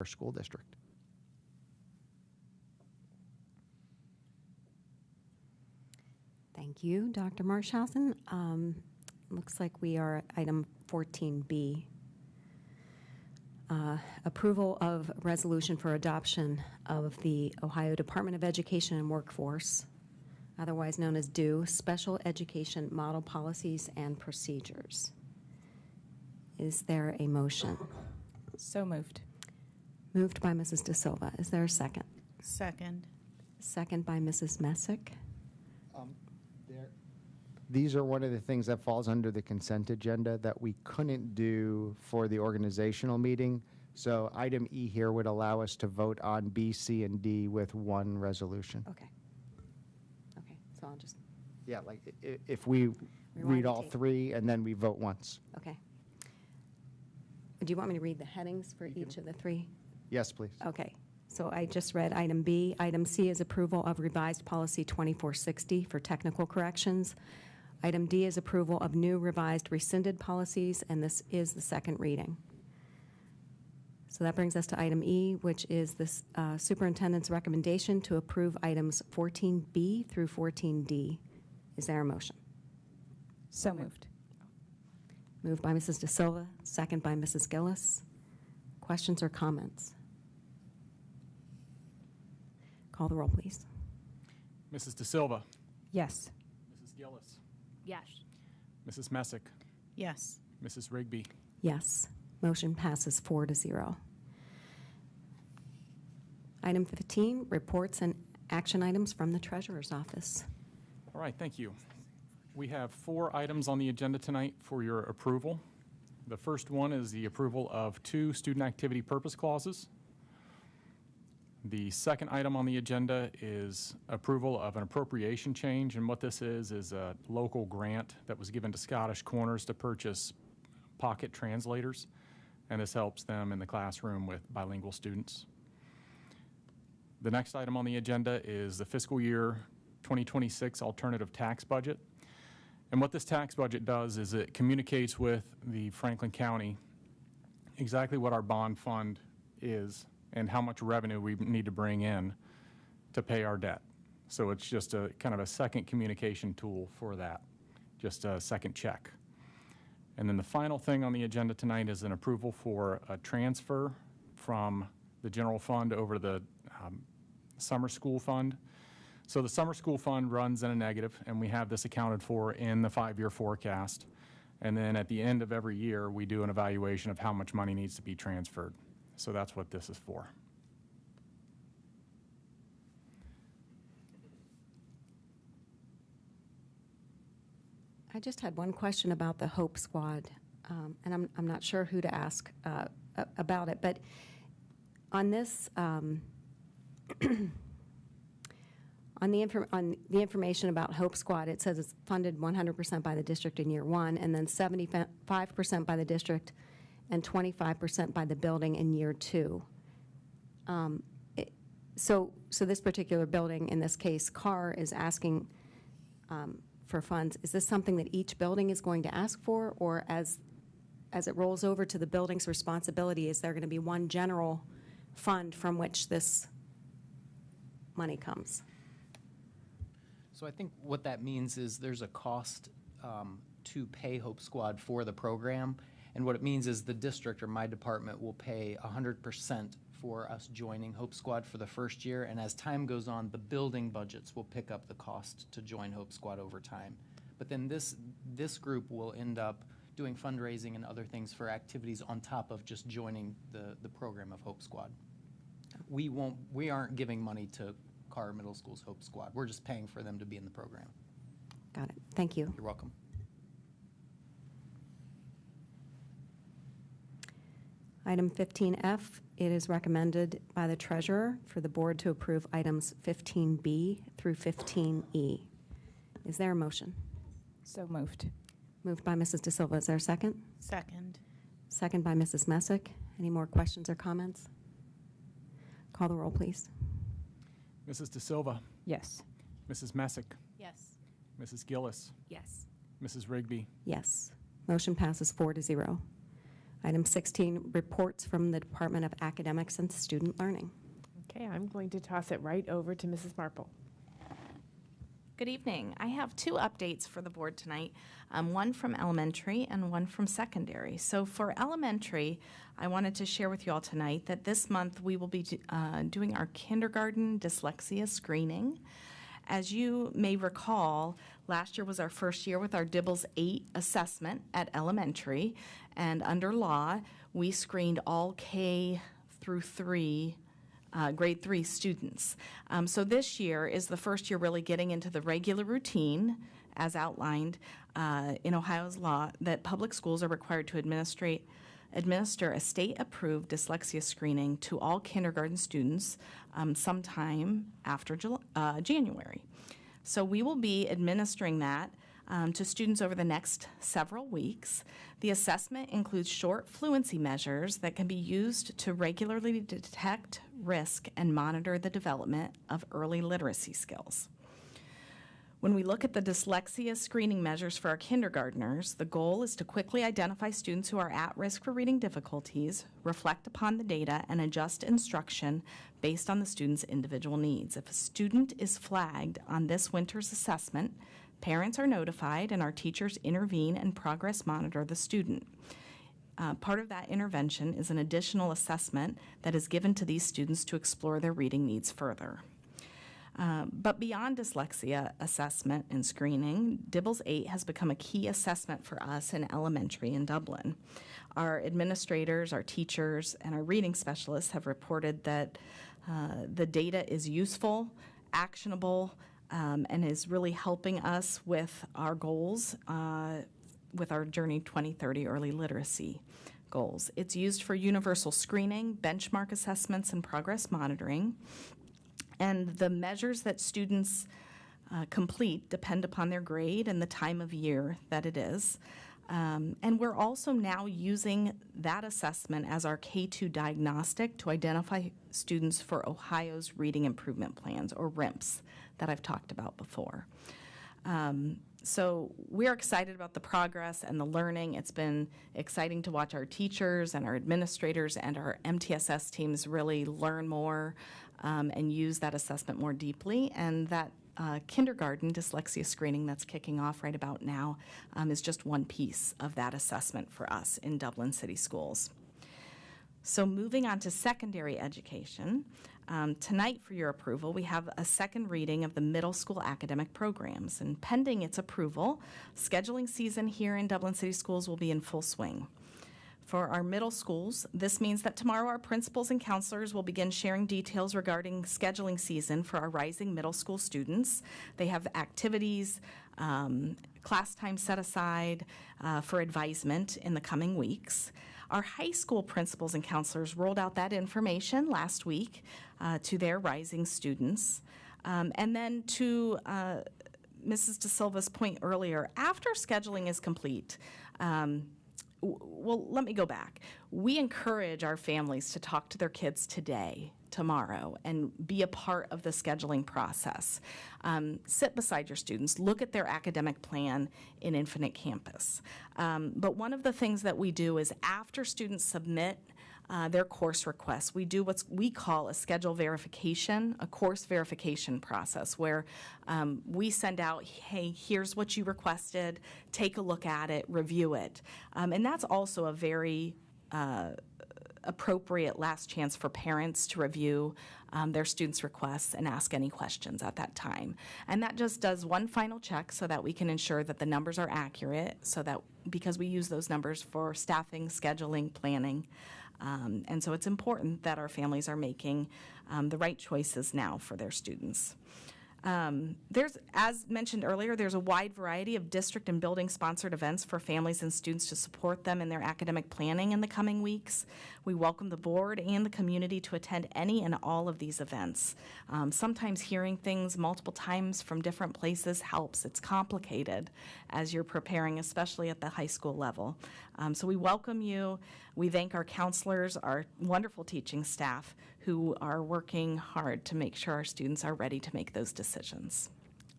our school district. Thank you, Dr. Marshausen. Looks like we are at item 14B. Approval of resolution for adoption of the Ohio Department of Education and Workforce, otherwise known as DO, Special Education Model Policies and Procedures. Is there a motion? So moved. Moved by Mrs. De Silva. Is there a second? Second. Second by Mrs. Messick. These are one of the things that falls under the consent agenda that we couldn't do for the organizational meeting. So item E here would allow us to vote on B, C, and D with one resolution. Okay. Okay, so I'll just, Yeah, like if we read all three and then we vote once. okay. Do you want me to read the headings for each of the three? Yes, please. Okay, so I just read item B. Item C is approval of revised policy 2460 for technical corrections. Item D is approval of new revised rescinded policies, and this is the second reading. So that brings us to item E, which is the superintendent's recommendation to approve items 14B through 14D. Is there a motion? So moved. Moved by Mrs. De Silva, second by Mrs. Gillis. Questions or comments? Call the roll, please. Mrs. De Silva. Yes. Mrs. Gillis. Yes. Mrs. Messick. Yes. Mrs. Rigby. Yes. Motion passes 4-0. Item 15, reports and action items from the Treasurer's Office. All right, thank you. We have 4 items on the agenda tonight for your approval. The first one is the approval of 2 student activity purpose clauses. The second item on the agenda is approval of an appropriation change, and what this is a local grant that was given to Scottish Corners to purchase pocket translators, and this helps them in the classroom with bilingual students. The next item on the agenda is the fiscal year 2026 alternative tax budget. And what this tax budget does is it communicates with the Franklin County exactly what our bond fund is and how much revenue we need to bring in to pay our debt. So it's just a kind of a second communication tool for that, just a second check. And then the final thing on the agenda tonight is an approval for a transfer from the general fund over to the summer school fund. So the summer school fund runs in a negative, and we have this accounted for in the 5-year forecast. And then at the end of every year, we do an evaluation of how much money needs to be transferred. So that's what this is for. I just had one question about the Hope Squad, and I'm not sure who to ask about it, but on this, on the information about Hope Squad, it says it's funded 100% by the district in year 1, and then 75% by the district and 25% by the building in year 2. So this particular building, in this case, Carr, is asking for funds. Is this something that each building is going to ask for, or as it rolls over to the building's responsibility, is there going to be one general fund from which this money comes? So I think what that means is there's a cost to pay Hope Squad for the program. And what it means is the district or my department will pay 100% for us joining Hope Squad for the first year. And as time goes on, the building budgets will pick up the cost to join Hope Squad over time. But then this group will end up doing fundraising and other things for activities on top of just joining the program of Hope Squad. We aren't giving money to Carr Middle School's Hope Squad. We're just paying for them to be in the program. Got it. Thank you. You're welcome. Item 15F, it is recommended by the treasurer for the board to approve items 15B through 15E. Is there a motion? So moved. Moved by Mrs. De Silva. Is there a second? Second. Second by Mrs. Messick. Any more questions or comments? Call the roll, please. Mrs. De Silva. Yes. Mrs. Messick. Yes. Mrs. Gillis. Yes. Mrs. Rigby. Yes. Motion passes 4-0. Item 16, reports from the Department of Academics and Student Learning. Okay, I'm going to toss it right over to Mrs. Marple. Good evening. I have two updates for the board tonight, one from elementary and one from secondary. So for elementary, I wanted to share with you all tonight that this month we will be doing our kindergarten dyslexia screening. As you may recall, last year was our first year with our DIBELS 8 assessment at elementary, and under law, we screened all K through 3 grade 3 students. So this year is the first year really getting into the regular routine as outlined in Ohio's law that public schools are required to administer a state-approved dyslexia screening to all kindergarten students sometime after January. So we will be administering that to students over the next several weeks. The assessment includes short fluency measures that can be used to regularly detect risk and monitor the development of early literacy skills. When we look at the dyslexia screening measures for our kindergartners, the goal is to quickly identify students who are at risk for reading difficulties, reflect upon the data, and adjust instruction based on the student's individual needs. If a student is flagged on this winter's assessment, parents are notified and our teachers intervene and progress monitor the student. Part of that intervention is an additional assessment that is given to these students to explore their reading needs further. But beyond dyslexia assessment and screening, DIBELS 8 has become a key assessment for us in elementary in Dublin. Our administrators, our teachers, and our reading specialists have reported that the data is useful, actionable, and is really helping us with our goals, with our Journey 2030 early literacy goals. It's used for universal screening, benchmark assessments, and progress monitoring. And the measures that students complete depend upon their grade and the time of year that it is. And we're also now using that assessment as our K-2 diagnostic to identify students for Ohio's Reading Improvement Plans, or RIMPs, that I've talked about before. So we're excited about the progress and the learning. It's been exciting to watch our teachers and our administrators and our MTSS teams really learn more and use that assessment more deeply. And that kindergarten dyslexia screening that's kicking off right about now is just one piece of that assessment for us in Dublin City Schools. So moving on to secondary education, tonight for your approval, we have a second reading of the middle school academic programs. And pending its approval, scheduling season here in Dublin City Schools will be in full swing. For our middle schools, this means that tomorrow our principals and counselors will begin sharing details regarding scheduling season for our rising middle school students. They have activities, class time set aside for advisement in the coming weeks. Our high school principals and counselors rolled out that information last week to their rising students. And then to Mrs. De Silva's point earlier, after scheduling is complete, well, let me go back. We encourage our families to talk to their kids today, tomorrow, and be a part of the scheduling process. Sit beside your students, look at their academic plan in Infinite Campus. But one of the things that we do is after students submit their course requests, we do what we call a schedule verification, a course verification process, where we send out, hey, here's what you requested, take a look at it, review it. And that's also a very appropriate last chance for parents to review their students' requests and ask any questions at that time. And that just does one final check so that we can ensure that the numbers are accurate, so that because we use those numbers for staffing, scheduling, planning. And so it's important that our families are making the right choices now for their students. As mentioned earlier, there's a wide variety of district and building sponsored events for families and students to support them in their academic planning in the coming weeks. We welcome the board and the community to attend any and all of these events. Sometimes hearing things multiple times from different places helps. It's complicated as you're preparing, especially at the high school level. So we welcome you. We thank our counselors, our wonderful teaching staff who are working hard to make sure our students are ready to make those decisions.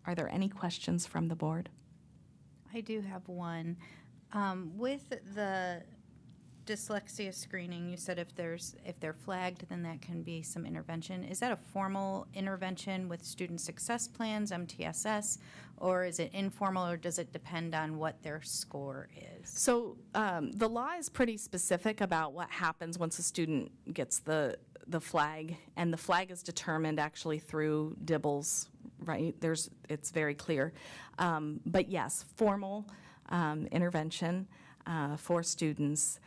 Are there any questions from the board? I do have one. With the dyslexia screening, you said if they're flagged, then that can be some intervention. Is that a formal intervention with student success plans, MTSS, or is it informal, or does it depend on what their score is? So the law is pretty specific about what happens once a student gets the flag, and the flag is determined actually through DIBELS, right? It's very clear. But yes, formal intervention for students,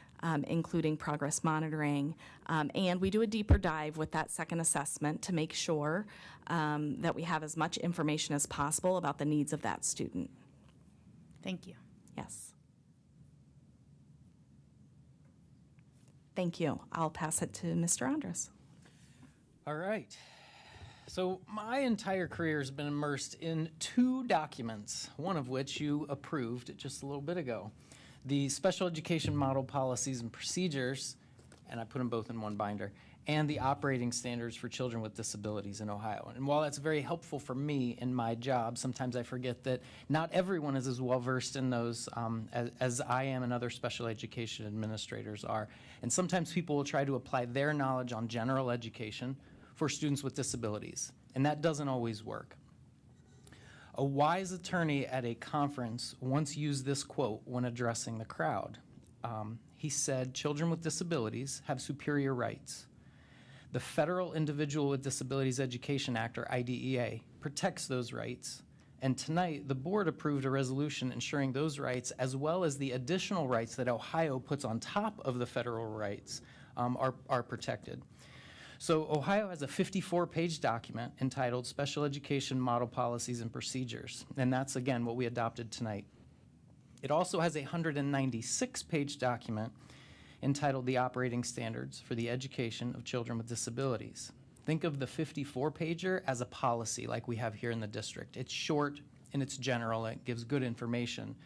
including progress monitoring. And we do a deeper dive with that second assessment to make sure that we have as much information as possible about the needs of that student. Thank you. Yes. Thank you. I'll pass it to Mr. Andres. All right. So my entire career has been immersed in 2 documents, one of which you approved just a little bit ago. The Special Education Model Policies and Procedures, and I put them both in one binder, and the Operating Standards for Children with Disabilities in Ohio. And while that's very helpful for me in my job, sometimes I forget that not everyone is as well versed in those as I am and other special education administrators are. And sometimes people will try to apply their knowledge on general education for students with disabilities, and that doesn't always work. A wise attorney at a conference once used this quote when addressing the crowd. He said, "Children with disabilities have superior rights. The Federal Individual with Disabilities Education Act, or IDEA, protects those rights, and tonight the board approved a resolution ensuring those rights, as well as the additional rights that Ohio puts on top of the federal rights, are protected." So Ohio has a 54-page document entitled Special Education Model Policies and Procedures, and that's, again, what we adopted tonight. It also has a 196-page document entitled The Operating Standards for the Education of Children with Disabilities. Think of the 54-pager as a policy like we have here in the district. It's short and it's general, it gives good information.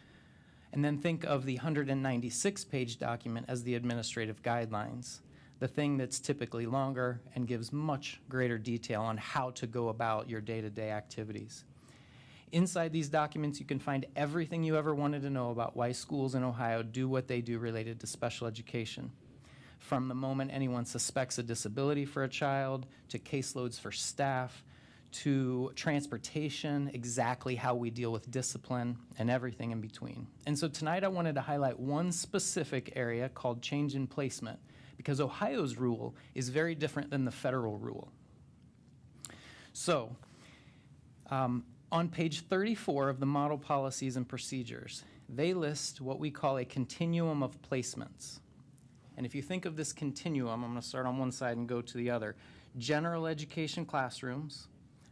And then think of the 196-page document as the administrative guidelines, the thing that's typically longer and gives much greater detail on how to go about your day-to-day activities. Inside these documents, you can find everything you ever wanted to know about why schools in Ohio do what they do related to special education. From the moment anyone suspects a disability for a child, to caseloads for staff, to transportation, exactly how we deal with discipline, and everything in between. And so tonight I wanted to highlight one specific area called change in placement, because Ohio's rule is very different than the federal rule. So, on page 34 of the Model Policies and Procedures, they list what we call a continuum of placements. And if you think of this continuum, I'm going to start on one side and go to the other. General education classrooms,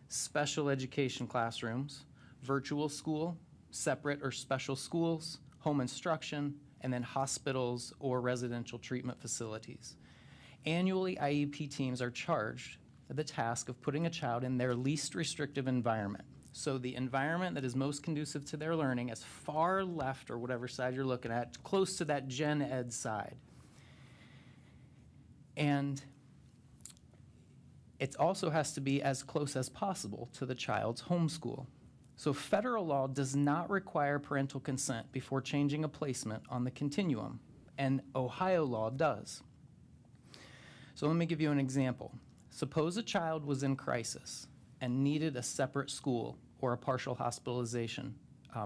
special education classrooms, virtual school, separate or special schools, home instruction, and then hospitals or residential treatment facilities. Annually, IEP teams are charged with the task of putting a child in their least restrictive environment. So the environment that is most conducive to their learning, as far left or whatever side you're looking at, close to that gen ed side. And it also has to be as close as possible to the child's home school. So federal law does not require parental consent before changing a placement on the continuum, and Ohio law does. So let me give you an example. Suppose a child was in crisis and needed a separate school or a partial hospitalization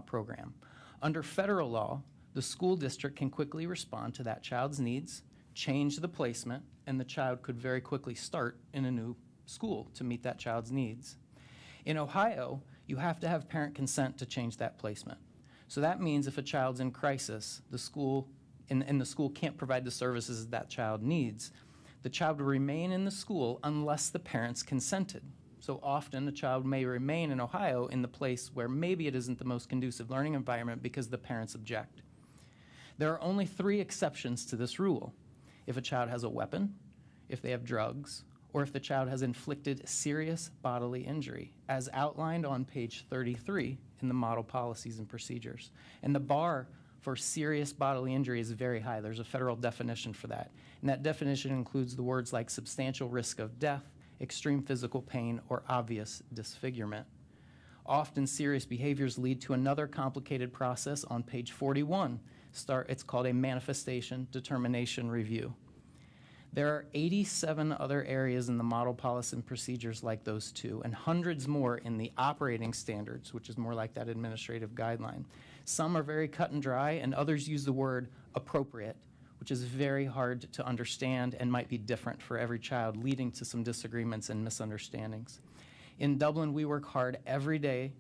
program. Under federal law, the school district can quickly respond to that child's needs, change the placement, and the child could very quickly start in a new school to meet that child's needs. In Ohio, you have to have parent consent to change that placement. So that means if a child's in crisis, the school and the school can't provide the services that child needs, the child will remain in the school unless the parents consented. So often a child may remain in Ohio in the place where maybe it isn't the most conducive learning environment because the parents object. There are only 3 exceptions to this rule: if a child has a weapon, if they have drugs, or if the child has inflicted serious bodily injury, as outlined on page 33 in the Model Policies and Procedures. And the bar for serious bodily injury is very high. There's a federal definition for that. And that definition includes the words like substantial risk of death, extreme physical pain, or obvious disfigurement. Often serious behaviors lead to another complicated process on page 41 It's called a manifestation determination review. There are 87 other areas in the model policy and procedures like those two, and hundreds more in the operating standards, which is more like that administrative guideline. Some are very cut and dry, and others use the word appropriate, which is very hard to understand and might be different for every child, leading to some disagreements and misunderstandings. In Dublin, we work hard every day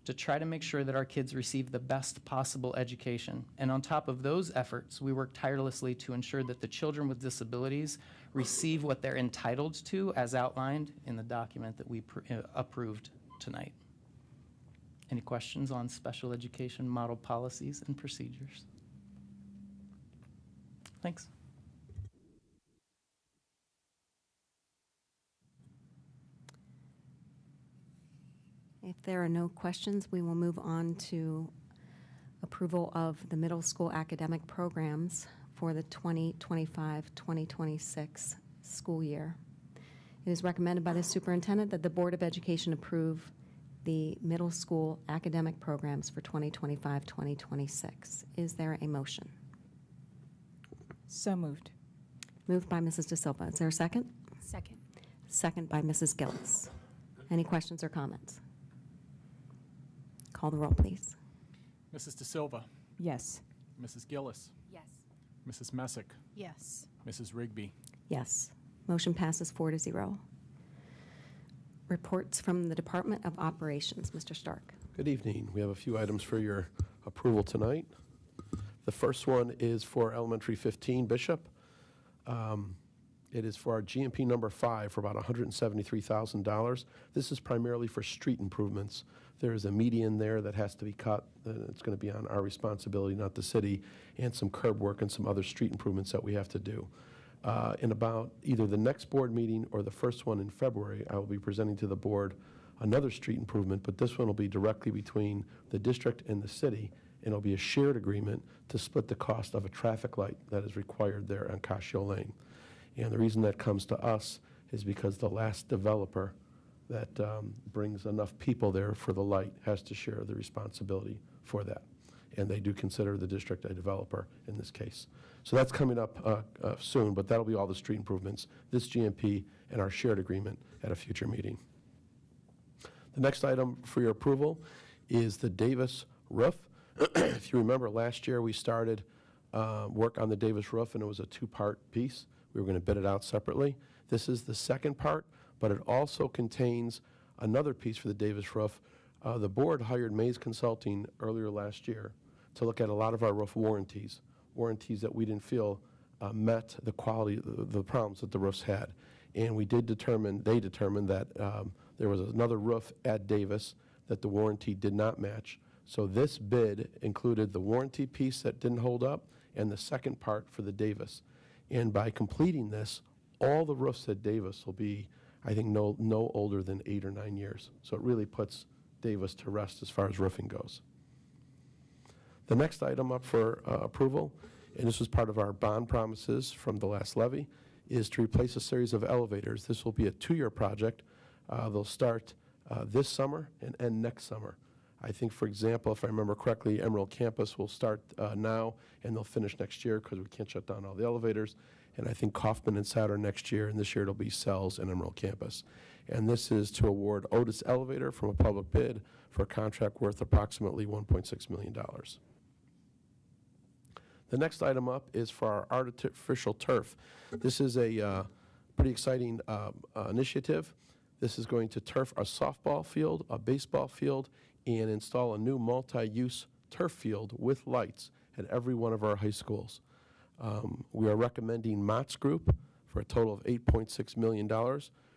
to try to make sure that our kids receive the best possible education. And on top of those efforts, we work tirelessly to ensure that the children with disabilities receive what they're entitled to as outlined in the document that we approved tonight. Any questions on special education model policies and procedures? Thanks. If there are no questions, we will move on to approval of the middle school academic programs for the 2025-2026 school year. It is recommended by the superintendent that the Board of Education approve the middle school academic programs for 2025-2026. Is there a motion? So moved. Moved by Mrs. De Silva. Is there a second? Second. Second by Mrs. Gillis. Any questions or comments? Call the roll, please. Mrs. De Silva, Yes. Mrs. Gillis, Yes. Mrs. Messick, Yes. Mrs. Rigby. Yes. Motion passes 4-0. Reports from the Department of Operations. Mr. Stark. Good evening. We have a few items for your approval tonight. The first one is for Elementary 15 Bishop. It is for our GMP number 5 for about $173,000. This is primarily for street improvements. There is a median there that has to be cut. It's going to be on our responsibility, not the city, and some curb work and some other street improvements that we have to do. In about either the next board meeting or the first one in February, I will be presenting to the board another street improvement, but this one will be directly between the district and the city, and it'll be a shared agreement to split the cost of a traffic light that is required there on Cascio Lane. And the reason that comes to us is because the last developer that brings enough people there for the light has to share the responsibility for that. And they do consider the district a developer in this case. So that's coming up soon, but that'll be all the street improvements, this GMP, and our shared agreement at a future meeting. The next item for your approval is the Davis roof. If you remember, last year we started work on the Davis roof, and it was a 2-part piece. We were going to bid it out separately. This is the second part, but it also contains another piece for the Davis roof. The board hired Mays Consulting earlier last year to look at a lot of our roof warranties that we didn't feel met the quality, the problems that the roofs had. And they determined that there was another roof at Davis that the warranty did not match. So this bid included the warranty piece that didn't hold up and the second part for the Davis. And by completing this, all the roofs at Davis will be, I think, no older than 8 or 9 years. So it really puts Davis to rest as far as roofing goes. The next item up for approval, and this was part of our bond promises from the last levy, is to replace a series of elevators. This will be a 2-year project. They'll start this summer and end next summer. I think, for example, if I remember correctly, Emerald Campus will start now, and they'll finish next year because we can't shut down all the elevators. And I think Kaufman and Saturn next year, and this year it'll be Sells and Emerald Campus. And this is to award Otis Elevator from a public bid for a contract worth approximately $1.6 million. The next item up is for our artificial turf. This is a pretty exciting initiative. This is going to turf a softball field, a baseball field, and install a new multi-use turf field with lights at every one of our high schools. We are recommending Mott's Group for a total of $8.6 million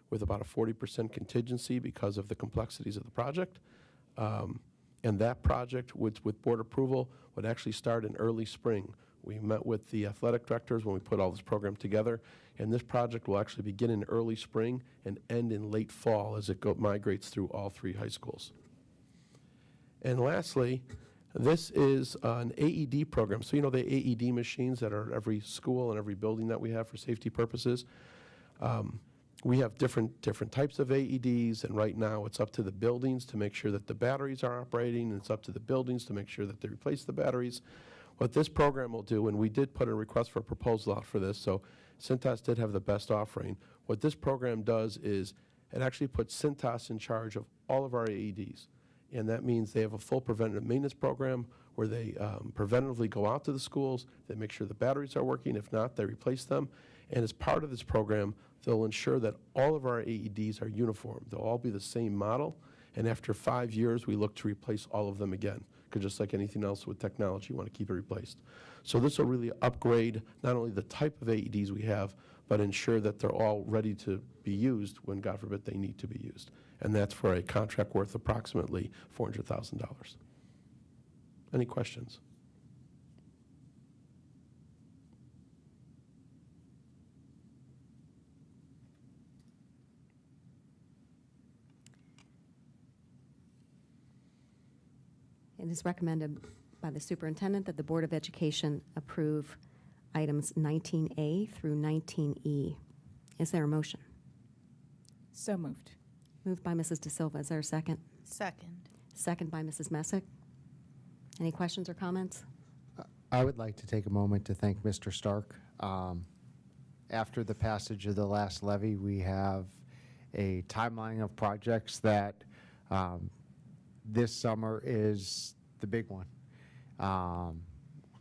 with about a 40% contingency because of the complexities of the project. And that project, with board approval, would actually start in early spring. We met with the athletic directors when we put all this program together, and this project will actually begin in early spring and end in late fall as it migrates through all 3 high schools. And lastly, this is an AED program. So you know the AED machines that are at every school and every building that we have for safety purposes? We have different types of AEDs, and right now it's up to the buildings to make sure that the batteries are operating, and it's up to the buildings to make sure that they replace the batteries. What this program will do, and we did put a request for a proposal out for this, so Cintas did have the best offering. What this program does is it actually puts Cintas in charge of all of our AEDs. And that means they have a full preventative maintenance program where they preventatively go out to the schools, they make sure the batteries are working. If not, they replace them. And as part of this program, they'll ensure that all of our AEDs are uniform. They'll all be the same model. And after 5 years, we look to replace all of them again. Because just like anything else with technology, you want to keep it replaced. So this will really upgrade not only the type of AEDs we have, but ensure that they're all ready to be used when, God forbid, they need to be used. And that's for a contract worth approximately $400,000. Any questions? It is recommended by the superintendent that the Board of Education approve items 19A through 19E. Is there a motion? So moved. Moved by Mrs. De Silva. Is there a second? Second. Second by Mrs. Messick. Any questions or comments? I would like to take a moment to thank Mr. Stark. After the passage of the last levy, we have a timeline of projects that this summer is the big one.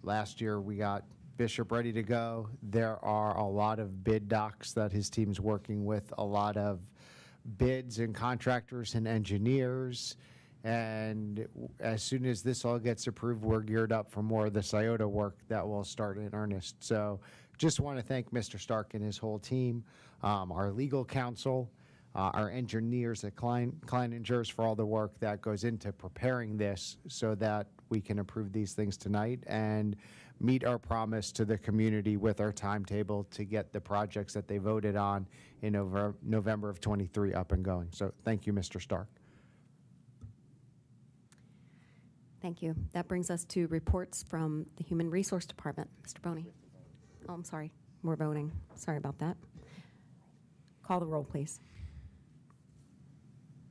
Last year, we got Bishop ready to go. There are a lot of bid docs that his team's working with, a lot of bids and contractors and engineers. And as soon as this all gets approved, we're geared up for more of the SIOTA work that will start in earnest. So just want to thank Mr. Stark and his whole team, our legal counsel, our engineers at Kleininger's for all the work that goes into preparing this so that we can approve these things tonight and meet our promise to the community with our timetable to get the projects that they voted on in November of '23 up and going. So thank you, Mr. Stark. Thank you. That brings us to reports from the Human Resource Department. Mr. Boney. Oh, I'm sorry. We're voting. Sorry about that. Call the roll, please.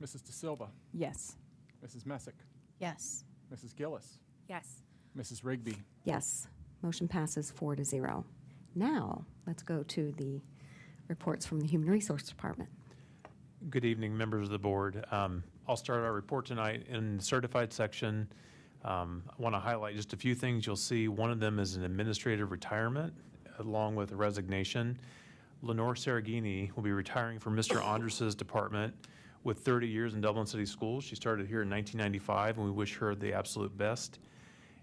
Mrs. De Silva, Yes. Mrs. Messick, Yes. Mrs. Gillis, Yes. Mrs. Rigby. Yes. Motion passes 4-0. Now, let's go to the reports from the Human Resource Department. Good evening, members of the board. I'll start our report tonight in the certified section. I want to highlight just a few things you'll see. One of them is an administrative retirement along with a resignation. Lenore Saragini will be retiring from Mr. Andres's department with 30 years in Dublin City Schools. She started here in 1995, and we wish her the absolute best.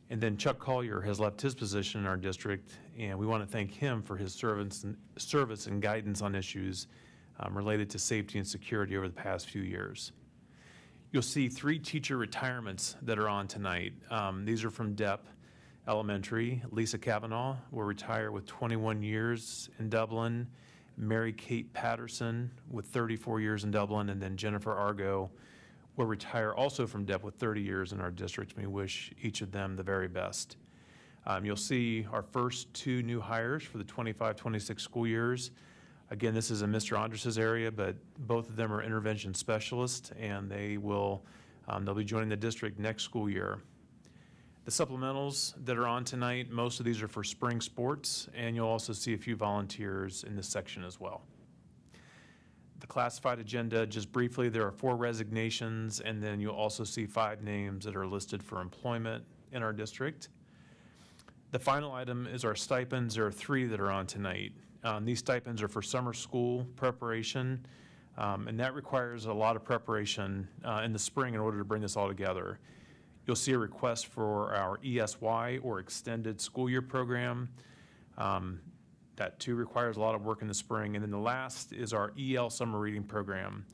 And then Chuck Collier has left his position in our district, and we want to thank him for his service and guidance on issues related to safety and security over the past few years. You'll see 3 teacher retirements that are on tonight. These are from Depp Elementary. Lisa Kavanaugh will retire with 21 years in Dublin. Mary Kate Patterson with 34 years in Dublin, and then Jennifer Argo will retire also from Depp with 30 years in our district. We wish each of them the very best. You'll see our first 2 new hires for the 25-26 school years. Again, this is in Mr. Andres's area, but both of them are intervention specialists, and they'll be joining the district next school year. The supplementals that are on tonight, most of these are for spring sports, and you'll also see a few volunteers in this section as well. The classified agenda, just briefly, there are 4 resignations, and then you'll also see 5 names that are listed for employment in our district. The final item is our stipends. There are 3 that are on tonight. These stipends are for summer school preparation, and that requires a lot of preparation in the spring in order to bring this all together. You'll see a request for our ESY, or Extended School Year Program. That too requires a lot of work in the spring. And then the last is our EL Summer Reading Program.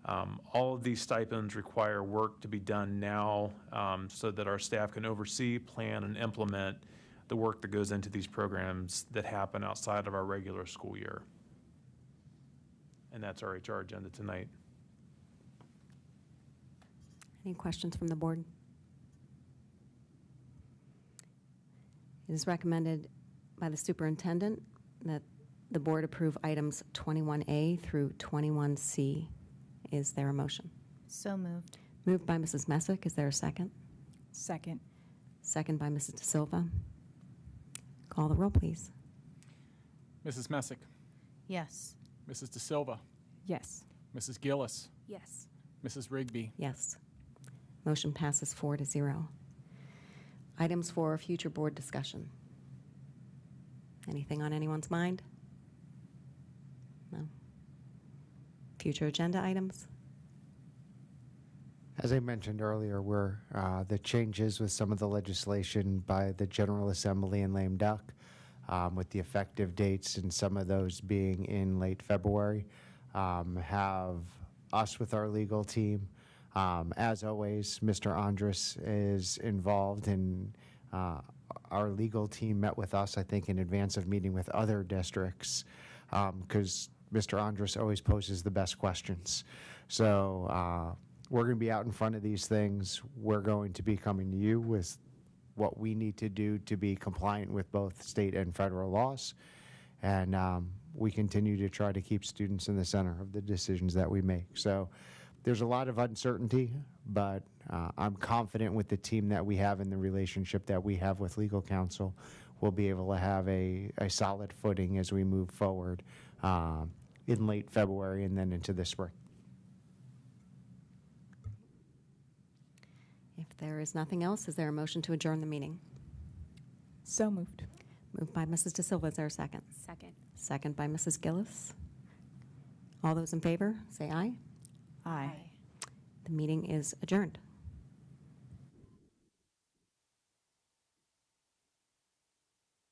All of these stipends require work to be done now so that our staff can oversee, plan, and implement the work that goes into these programs that happen outside of our regular school year. And that's our HR agenda tonight. Any questions from the board? It is recommended by the superintendent that the board approve items 21A through 21C. Is there a motion? So moved. Moved by Mrs. Messick. Is there a second? Second. Second by Mrs. De Silva. Call the roll, please. Mrs. Messick, Yes. Mrs. De Silva, Yes. Mrs. Gillis, Yes. Mrs. Rigby. Yes. Motion passes 4-0. Items for future board discussion. Anything on anyone's mind? No. Future agenda items? As I mentioned earlier, the changes with some of the legislation by the General Assembly in lame duck, with the effective dates and some of those being in late February, have us with our legal team. As always, Mr. Andrus is involved, and our legal team met with us, I think, in advance of meeting with other districts, because Mr. Andrus always poses the best questions. So we're going to be out in front of these things. We're going to be coming to you with what we need to do to be compliant with both state and federal laws. And we continue to try to keep students in the center of the decisions that we make. So there's a lot of uncertainty, but I'm confident with the team that we have and the relationship that we have with legal counsel, we'll be able to have a solid footing as we move forward in late February and then into the spring. If there is nothing else, is there a motion to adjourn the meeting? So moved. Moved by Mrs. De Silva. Is there a second? Second. Second by Mrs. Gillis. All those in favor, say aye. Aye. The meeting is adjourned.